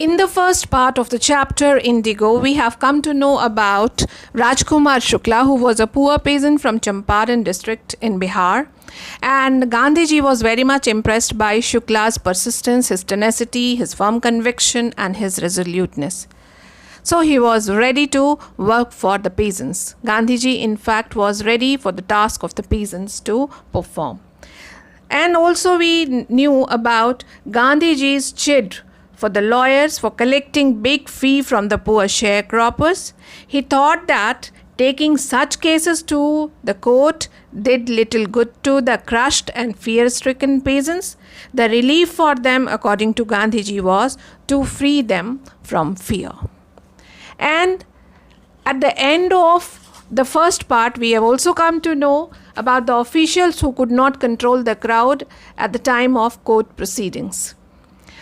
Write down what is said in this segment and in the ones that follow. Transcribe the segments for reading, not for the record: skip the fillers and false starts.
In the first part of the chapter Indigo, we have come to know about Rajkumar Shukla, who was a poor peasant from Champaran district in Bihar. And Gandhiji was very much impressed by Shukla's persistence, his tenacity, his firm conviction, and his resoluteness. So he was ready to work for the peasants. Gandhiji, in fact, was ready for the task of the peasants to perform. And also we knew about Gandhiji's chid for the lawyers for collecting big fee from the poor sharecroppers. He thought that taking such cases to the court did little good to the crushed and fear-stricken peasants. The relief for them, according to Gandhiji, was to free them from fear. And at the end of the first part, we have also come to know about the officials who could not control the crowd at the time of court proceedings.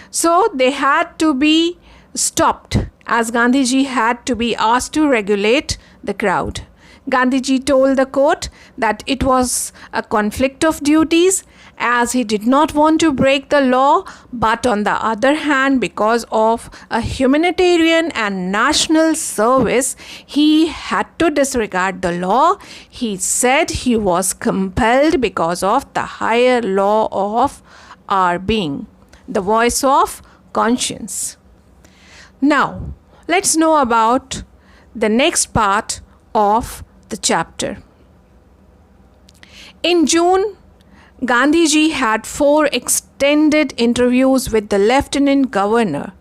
So they had to be stopped, as Gandhiji had to be asked to regulate the crowd. Gandhiji told the court that it was a conflict of duties, as he did not want to break the law, but on the other hand, because of a humanitarian and national service, he had to disregard the law. He said he was compelled because of the higher law of our being, the voice of conscience. Now, let's know about the next part of the chapter. In June, Gandhiji had 4 extended interviews with the Lieutenant Governor,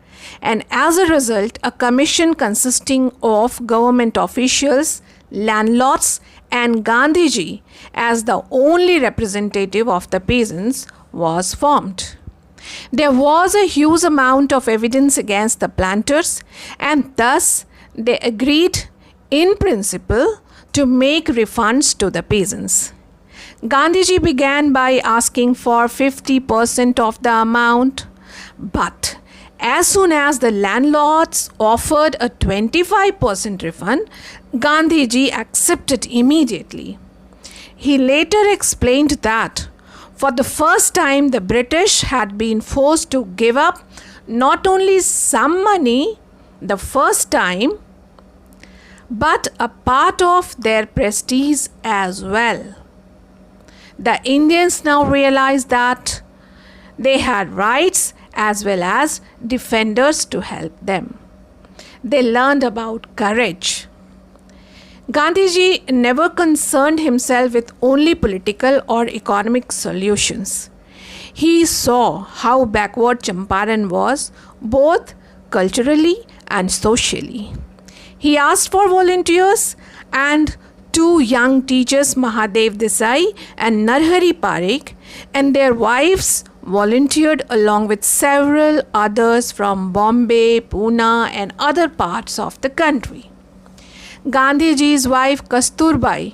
and as a result, a commission consisting of government officials, landlords, and Gandhiji as the only representative of the peasants was formed. There was a huge amount of evidence against the planters, and thus they agreed in principle to make refunds to the peasants. Gandhiji began by asking for 50% of the amount, but as soon as the landlords offered a 25% refund, Gandhiji accepted immediately. He later explained that for the first time, the British had been forced to give up not only some money the first time, but a part of their prestige as well. The Indians now realized that they had rights as well as defenders to help them. They learned about courage. Gandhiji never concerned himself with only political or economic solutions. He saw how backward Champaran was, both culturally and socially. He asked for volunteers, and 2 young teachers, Mahadev Desai and Narhari Parekh, and their wives volunteered along with several others from Bombay, Pune, and other parts of the country. Gandhiji's wife Kasturbai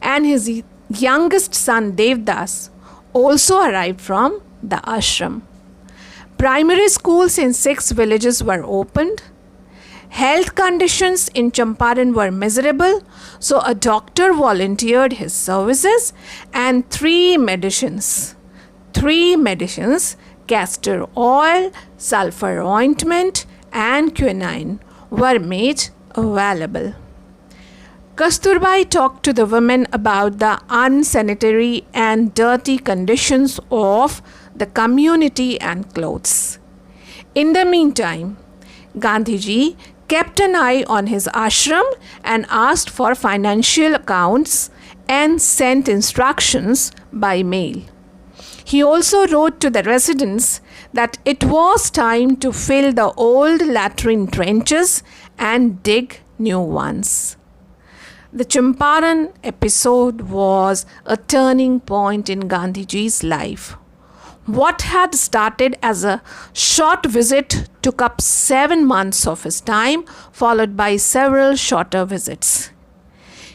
and his youngest son Devdas also arrived from the ashram. Primary schools in 6 villages were opened. Health conditions in Champaran were miserable, so a doctor volunteered his services, and 3 medicines, castor oil, sulfur ointment, and quinine, were made available. Kasturbai talked to the women about the unsanitary and dirty conditions of the community and clothes. In the meantime, Gandhiji kept an eye on his ashram and asked for financial accounts and sent instructions by mail. He also wrote to the residents that it was time to fill the old latrine trenches and dig new ones. The Champaran episode was a turning point in Gandhiji's life. What had started as a short visit took up 7 months of his time, followed by several shorter visits.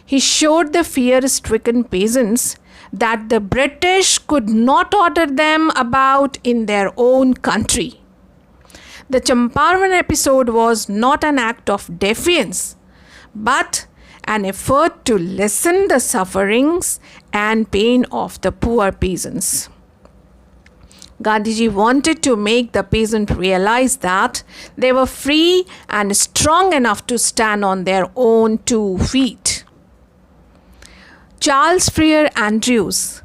He showed the fear-stricken peasants that the British could not order them about in their own country. The Champaran episode was not an act of defiance, but an effort to lessen the sufferings and pain of the poor peasants. Gandhiji wanted to make the peasant realize that they were free and strong enough to stand on their own 2 feet. Charles Freer Andrews,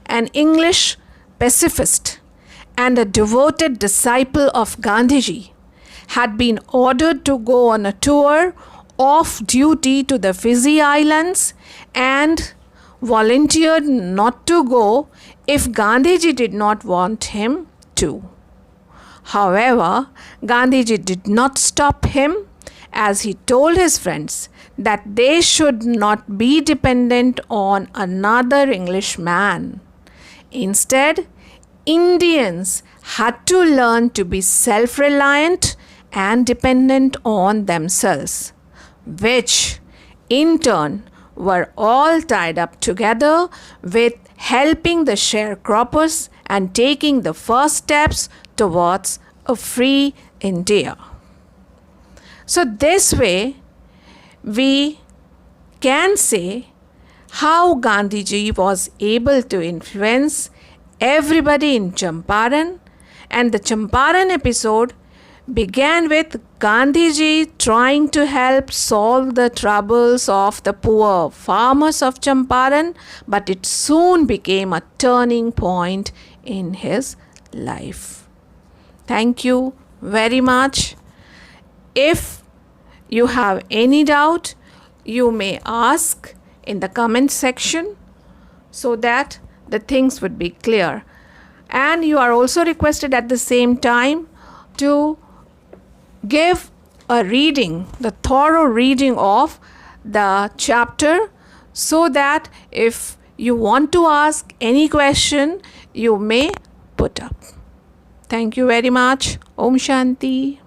an English pacifist and a devoted disciple of Gandhiji, had been ordered to go on a tour off duty to the Fiji Islands and volunteered not to go if Gandhiji did not want him to. However, Gandhiji did not stop him, as he told his friends that they should not be dependent on another Englishman. Instead, Indians had to learn to be self-reliant and dependent on themselves, which in turn were all tied up together with helping the sharecroppers and taking the first steps towards a free India. So this way, we can say how Gandhiji was able to influence everybody in Champaran, and the Champaran episode began with Gandhiji trying to help solve the troubles of the poor farmers of Champaran, but it soon became a turning point in his life. Thank you very much. If you have any doubt, you may ask in the comment section so that the things would be clear. And you are also requested at the same time to give a reading, the thorough reading of the chapter, so that if you want to ask any question, you may put up. Thank you very much. Om Shanti.